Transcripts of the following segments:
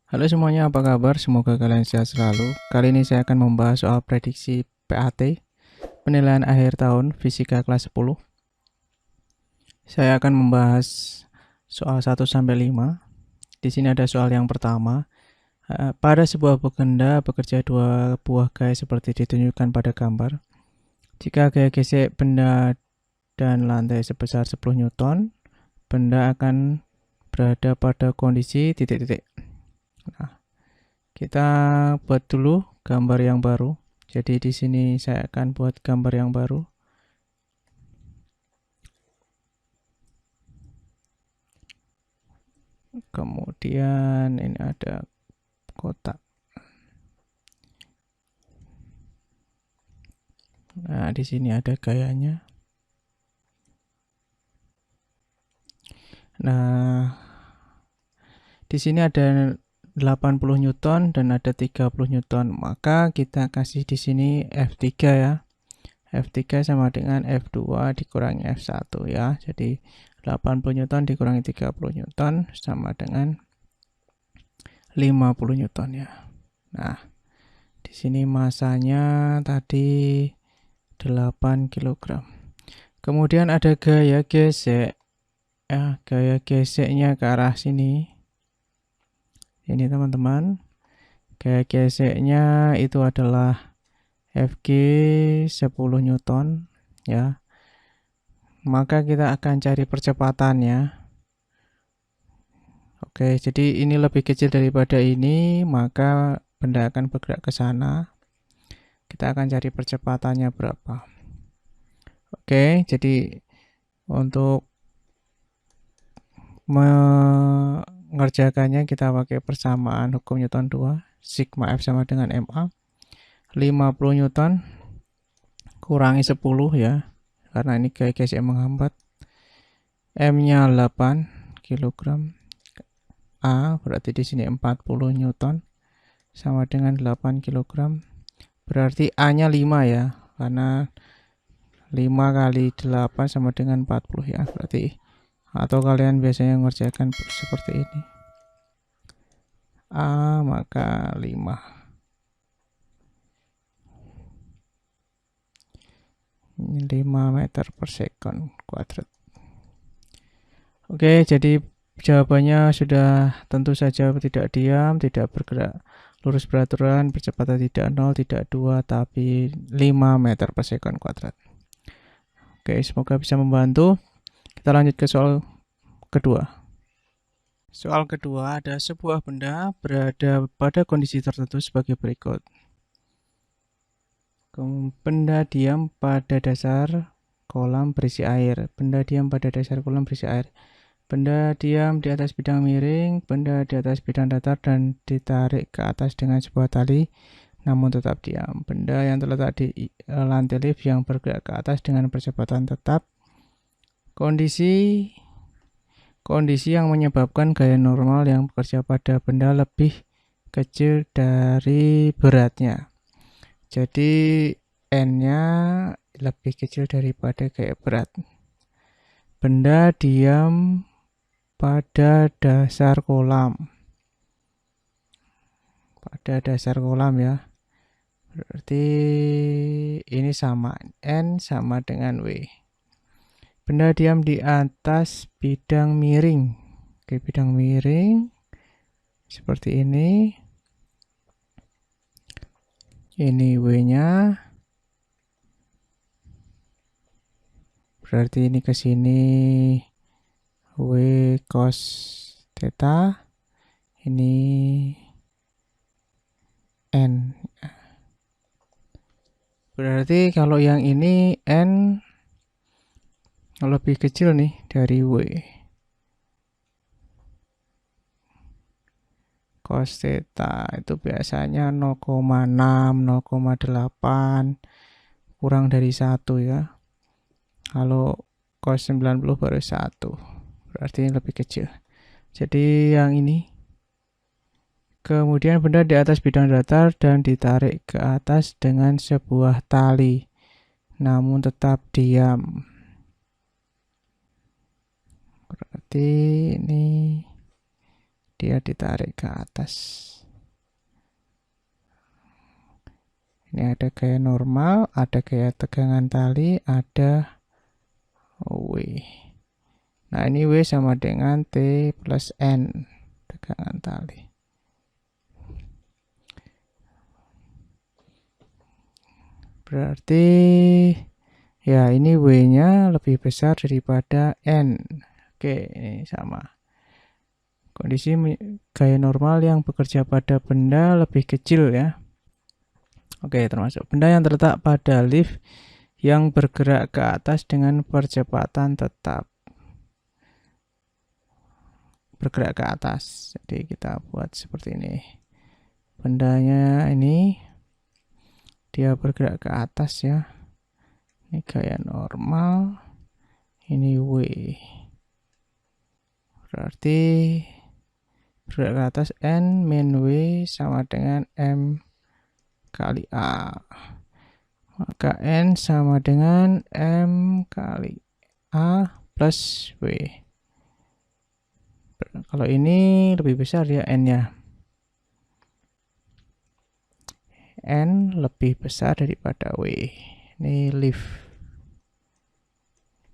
Halo semuanya, apa kabar? Semoga kalian sehat selalu. Kali ini saya akan membahas soal prediksi PAT, penilaian akhir tahun fisika kelas 10. Saya akan membahas soal 1 sampai 5. Di sini ada soal yang pertama. Pada sebuah benda bekerja dua buah gaya seperti ditunjukkan pada gambar. Jika gaya gesek benda dan lantai sebesar 10 Newton, benda akan berada pada kondisi titik-titik. Nah, kita buat dulu gambar yang baru. Jadi di sini saya akan buat gambar yang baru. Kemudian ini ada kotak. Nah, di sini ada gayanya. Nah, di sini ada 80 Newton dan ada 30 Newton. Maka kita kasih di sini F3 ya. F3 sama dengan F2 dikurangi F1 ya. Jadi 80 Newton dikurangi 30 Newton sama dengan 50 Newton ya. Nah, di sini masanya tadi 8 kg. Kemudian ada gaya gesek. Ya, gaya geseknya ke arah sini. Ini teman-teman. Gaya geseknya itu adalah Fg 10 Newton ya. Maka kita akan cari percepatannya. Oke, jadi ini lebih kecil daripada ini, maka benda akan bergerak ke sana. Kita akan cari percepatannya berapa. Oke, jadi untuk mengerjakannya kita pakai persamaan hukum Newton 2. Sigma F sama dengan MA. 50 Newton kurangi 10 ya. Karena ini gaya gesek menghambat. M-nya 8 kg. A berarti di sini 40 Newton sama dengan 8 kg. Berarti A-nya 5 ya. Karena 5 kali 8 sama dengan 40 ya. Berarti atau kalian biasanya mengerjakan seperti ini. A maka 5. 5 meter per second kuadrat. Oke, jadi jawabannya sudah tentu saja tidak diam, tidak bergerak lurus beraturan, percepatan tidak 0, tidak 2, tapi 5 meter per second kuadrat. Oke, semoga bisa membantu. Kita lanjut ke soal kedua. Soal kedua, ada sebuah benda berada pada kondisi tertentu sebagai berikut. Benda diam pada dasar kolam berisi air. Benda diam pada dasar kolam berisi air. Benda diam di atas bidang miring, benda di atas bidang datar dan ditarik ke atas dengan sebuah tali, namun tetap diam. Benda yang terletak di lantai lift yang bergerak ke atas dengan percepatan tetap. Kondisi yang menyebabkan gaya normal yang bekerja pada benda lebih kecil dari beratnya. Jadi N-nya lebih kecil daripada gaya berat. Benda diam pada dasar kolam. Pada dasar kolam ya. Berarti ini sama. N sama dengan W. Benda diam di atas bidang miring. Oke, bidang miring. Seperti ini. Ini W-nya. Berarti ini ke sini W cos theta. Ini N. Berarti kalau yang ini N lebih kecil nih dari W. Cos theta itu biasanya 0,6, 0,8 kurang dari 1 ya. Kalau cos 90 baru 1. Berarti ini lebih kecil. Jadi yang ini. Kemudian benda di atas bidang datar dan ditarik ke atas dengan sebuah tali, namun tetap diam. Berarti ini di dia ditarik ke atas. Ini ada gaya normal, ada gaya tegangan tali, ada W. Nah, ini W sama dengan T plus N, tegangan tali. Berarti ya ini W-nya lebih besar daripada N. Oke, ini sama. Kondisi gaya normal yang bekerja pada benda lebih kecil ya. Oke, termasuk benda yang terletak pada lift yang bergerak ke atas dengan percepatan tetap. Bergerak ke atas. Jadi kita buat seperti ini. Bendanya ini dia bergerak ke atas ya. Ini gaya normal. Ini W. Berarti bergerak ke atas N min W sama dengan M kali A. Maka N sama dengan M kali A plus W. Kalau ini lebih besar ya N-nya. N lebih besar daripada W. Ini lift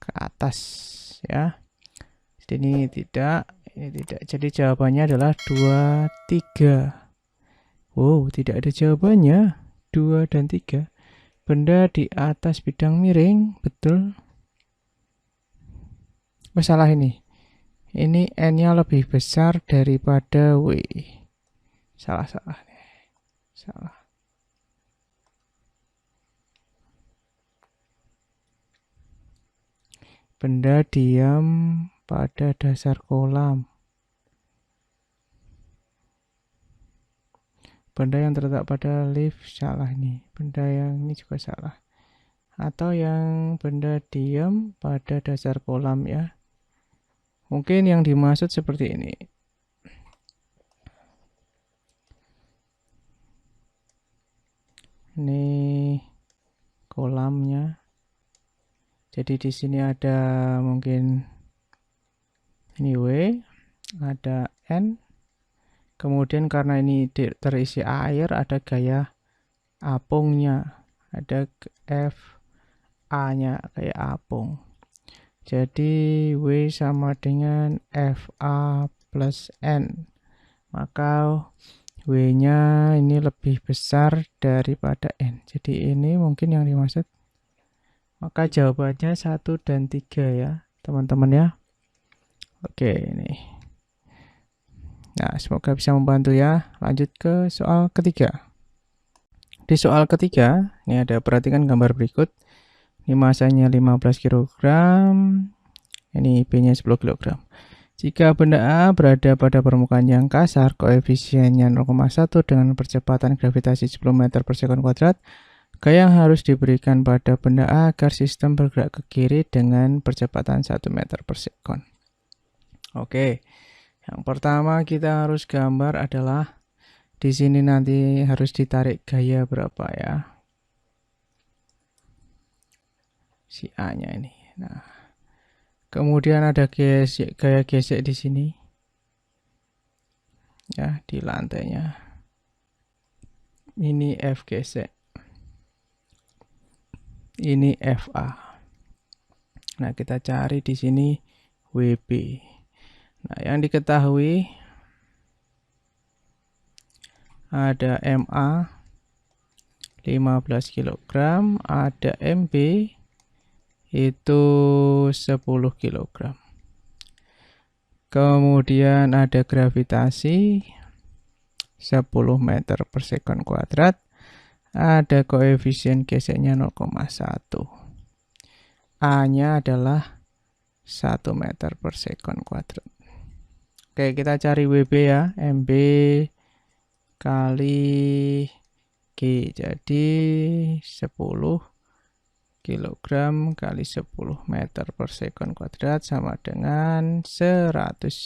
ke atas ya. Jadi ini tidak. Jadi jawabannya adalah 2, 3. Wow, tidak ada jawabannya. 2 dan 3. Benda di atas bidang miring, betul. Oh, salah ini. Ini N-nya lebih besar daripada W. Salah. Benda diam pada dasar kolam. Benda yang terletak pada lift, salah nih. Benda yang ini juga salah. Atau yang benda diam pada dasar kolam ya. Mungkin yang dimaksud seperti ini. Ini kolamnya. Jadi di sini ada mungkin ini W, ada N. Kemudian karena ini terisi air, ada gaya apungnya. Ada F A-nya kayak apung. Jadi W sama dengan FA plus N. Maka W-nya ini lebih besar daripada N. Jadi ini mungkin yang dimaksud. Maka jawabannya 1 dan 3 ya, teman-teman ya. Oke, ini. Nah, semoga bisa membantu ya. Lanjut ke soal ketiga. Di soal ketiga, ini ada perhatikan gambar berikut. Ini masanya 15 kg. Ini B-nya 10 kg. Jika benda A berada pada permukaan yang kasar, koefisiennya 0,1 dengan percepatan gravitasi 10 meter per sekon kuadrat, gaya yang harus diberikan pada benda A agar sistem bergerak ke kiri dengan percepatan 1 meter per sekon. Oke, yang pertama kita harus gambar adalah di sini nanti harus ditarik gaya berapa ya? Si A-nya ini. Nah, kemudian ada gaya gesek di sini. Ya, di lantainya. Ini F gesek. Ini FA. Nah, kita cari di sini WB. Nah, yang diketahui ada MA 15 kg, ada MB itu 10 kg. Kemudian ada gravitasi 10 meter per sekon kuadrat. Ada koefisien geseknya 0,1. A-nya adalah 1 meter per sekon kuadrat. Oke, kita cari WB ya. MB kali G. Jadi 10 kilogram kali 10 meter per sekon kuadrat sama dengan 100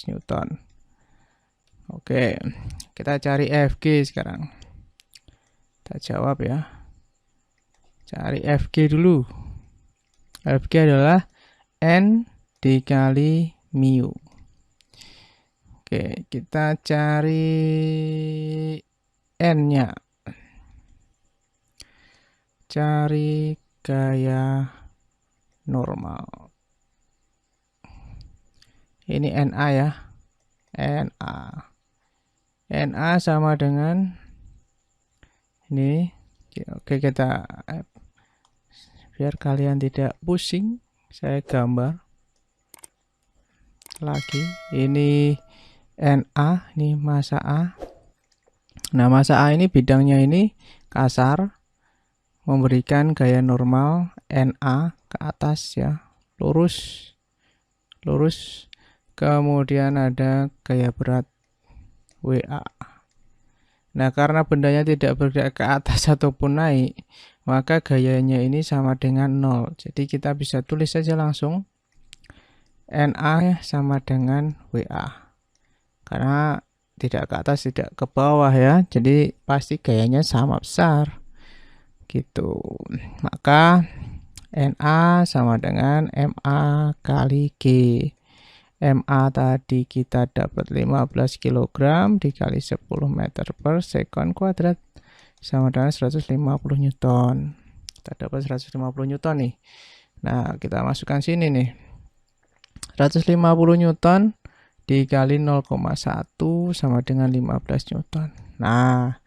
Newton. Oke, kita cari FG sekarang. Kita jawab ya. Cari FG dulu. FG adalah N dikali mu. Oke, kita cari N-nya. Cari gaya normal. Ini NA ya. NA. NA sama dengan ini. Oke, kita biar kalian tidak pusing, saya gambar lagi. Ini NA, ini massa A. Nah, massa A ini bidangnya ini kasar, memberikan gaya normal NA ke atas ya, lurus. Kemudian ada gaya berat WA. Nah, karena bendanya tidak bergerak ke atas ataupun naik, maka gayanya ini sama dengan 0. Jadi kita bisa tulis saja langsung NA sama dengan WA. Karena tidak ke atas, tidak ke bawah ya. Jadi pasti gayanya sama besar. Gitu. Maka NA sama dengan MA kali G. MA tadi kita dapat 15 kg dikali 10 meter per sekon kuadrat sama dengan 150 Newton. Kita dapat 150 Newton nih. Nah, kita masukkan sini nih. 150 Newton dikali 0,1 sama dengan 15 Newton. Nah,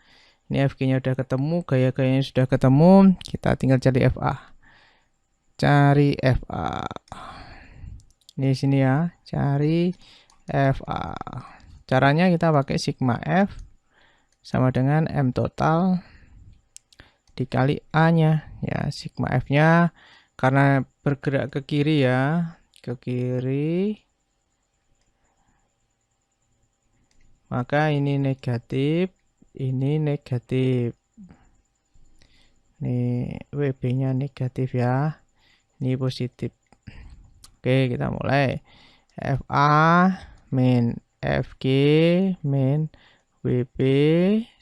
ini FG-nya udah ketemu, gaya-gayanya sudah ketemu. Kita tinggal cari FA. Cari FA. Ini sini ya, cari FA. Caranya kita pakai sigma F sama dengan M total dikali A-nya. Ya, sigma F-nya karena bergerak ke kiri ya, ke kiri. Maka ini negatif, ini negatif. Ini WB-nya negatif ya, ini positif. Oke, kita mulai. FA min FG min WB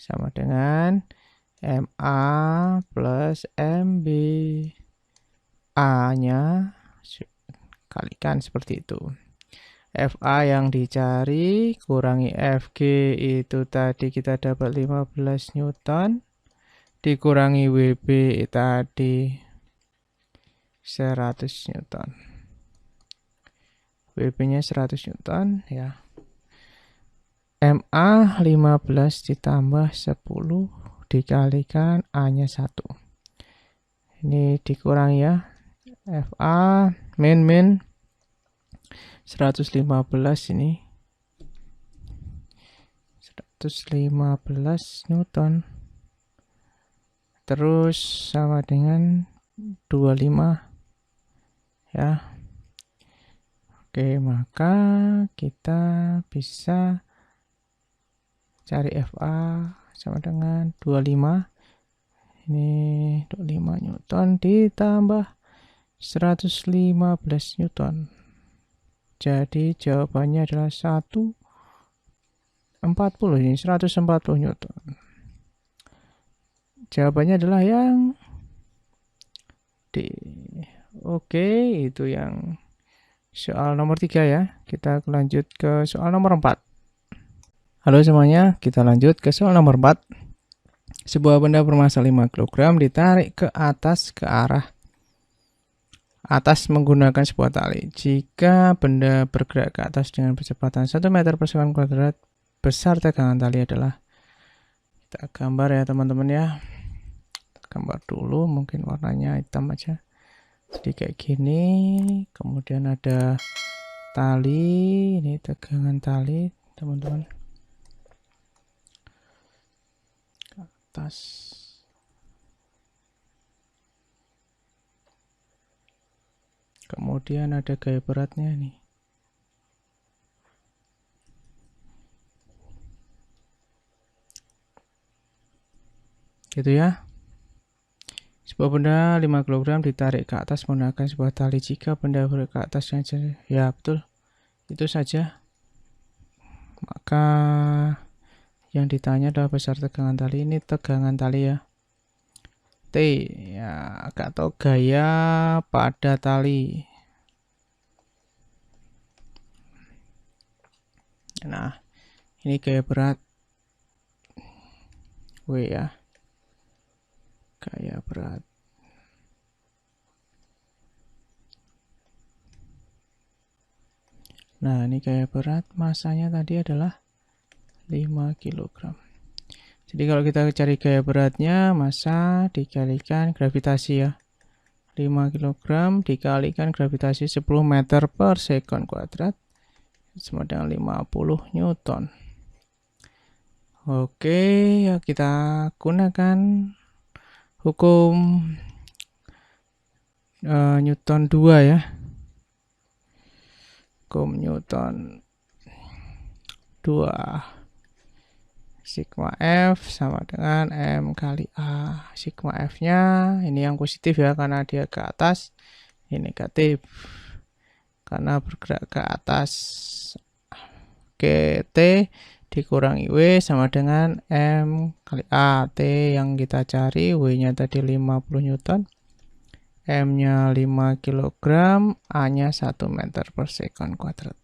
sama dengan MA plus MB. A-nya kalikan seperti itu. FA yang dicari kurangi FG itu tadi kita dapat 15 Newton. Dikurangi WB tadi 100 Newton. WB-nya 100 Newton ya. MA 15 ditambah 10 dikalikan A-nya 1. Ini dikurangi ya. FA min 115 ini. 115 Newton. Terus sama dengan 25 ya. Oke, maka kita bisa cari FA sama dengan 25. Ini 25 Newton ditambah 115 Newton. Jadi jawabannya adalah 140. Ini 140 Newton. Jawabannya adalah yang D. Oke, itu yang soal nomor 3 ya. Kita lanjut ke soal nomor 4. Halo semuanya, kita lanjut ke soal nomor 4. Sebuah benda bermassa 5 kg ditarik ke atas ke arah atas menggunakan sebuah tali. Jika benda bergerak ke atas dengan kecepatan 1 meter per sekon kuadrat, besar tegangan tali adalah. Kita gambar ya teman-teman ya. Gambar dulu, mungkin warnanya hitam aja. Jadi kayak gini, kemudian ada tali, ini tegangan tali teman-teman ke atas. Kemudian ada gaya beratnya nih. Gitu ya. Sebuah benda 5 kg ditarik ke atas menggunakan sebuah tali. Jika benda bergerak ke atas ya betul. Itu saja. Maka yang ditanya adalah besar tegangan tali. Ini tegangan tali ya. T ya, atau gaya pada tali. Nah, Ini gaya berat W ya. Gaya berat. Nah, ini gaya berat, masanya tadi adalah 5 kg. Jadi kalau kita cari gaya beratnya, masa dikalikan gravitasi ya. 5 kg dikalikan gravitasi 10 meter per sekon kuadrat sama dengan 50 Newton. Oke, ya kita gunakan hukum Newton 2 ya. Hukum Newton 2. Sigma F sama dengan M kali A. Sigma F-nya ini yang positif ya, karena dia ke atas. Ini negatif karena bergerak ke atas. Oke, T dikurangi W sama dengan M kali A. T yang kita cari, W-nya tadi 50 Newton. M-nya 5 kg, A-nya 1 meter per sekon kuadrat.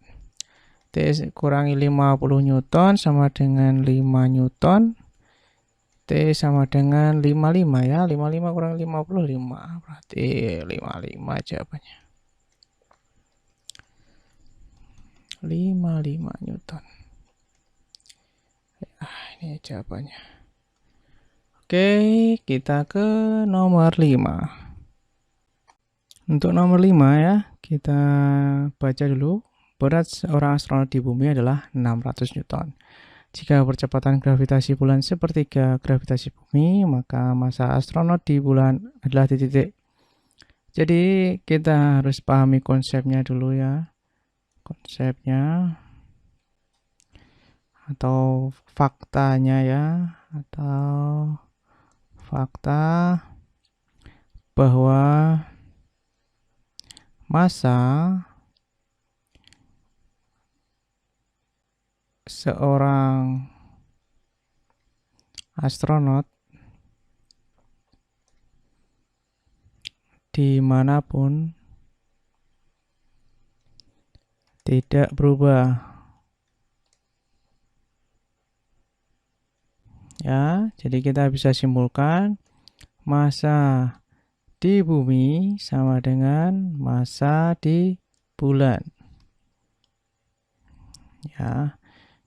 T kurangi 50 Newton sama dengan 5 Newton. T sama dengan 55 ya. 55 kurang 55. Berarti 55 jawabannya. 55 Newton. Ini jawabannya. Oke, kita ke nomor 5. Untuk nomor 5 ya, kita baca dulu. Berat seorang astronot di bumi adalah 600 Newton. Jika percepatan gravitasi bulan sepertiga gravitasi bumi, maka massa astronot di bulan adalah titik. Jadi kita harus pahami konsepnya dulu ya. Konsepnya atau faktanya ya, atau fakta bahwa massa seorang astronot dimanapun tidak berubah ya. Jadi kita bisa simpulkan massa di bumi sama dengan massa di bulan ya.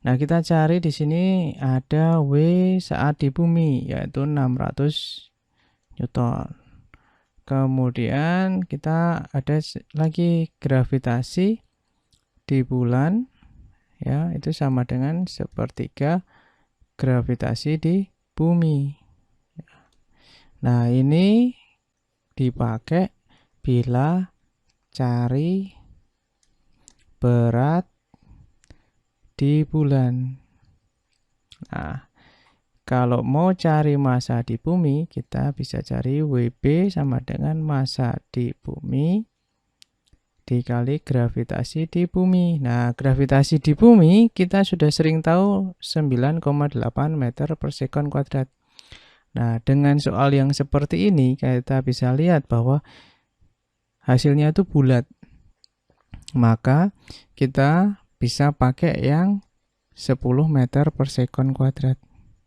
Nah, kita cari di sini ada W saat di bumi, yaitu 600 Newton. Kemudian kita ada lagi gravitasi di bulan, ya, itu sama dengan sepertiga gravitasi di bumi. Nah, ini dipakai bila cari berat di bulan. Nah, kalau mau cari massa di bumi, kita bisa cari WB sama dengan massa di bumi dikali gravitasi di bumi. Nah, gravitasi di bumi kita sudah sering tahu 9,8 meter per sekon kuadrat. Nah, dengan soal yang seperti ini kita bisa lihat bahwa hasilnya itu bulat. Maka kita bisa pakai yang 10 meter per sekon kuadrat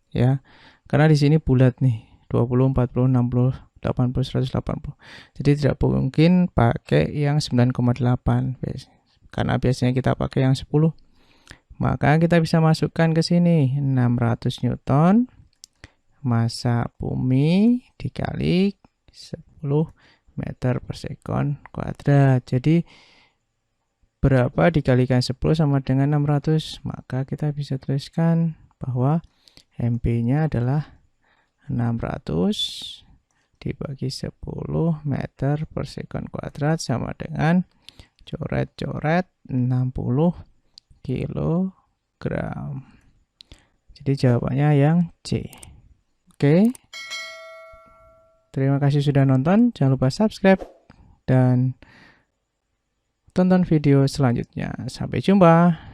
ya, karena di sini bulat nih 20, 40, 60, 80, 180. Jadi tidak mungkin pakai yang 9,8 karena biasanya kita pakai yang 10. Maka kita bisa masukkan ke sini 600 Newton massa bumi dikali 10 meter per sekon kuadrat. Jadi berapa dikalikan 10 sama dengan 600? Maka kita bisa tuliskan bahwa MP-nya adalah 600 dibagi 10 meter per sekon kuadrat sama dengan coret-coret 60 kilogram. Jadi jawabannya yang C. Oke. Terima kasih sudah nonton. Jangan lupa subscribe dan tonton video selanjutnya. Sampai jumpa.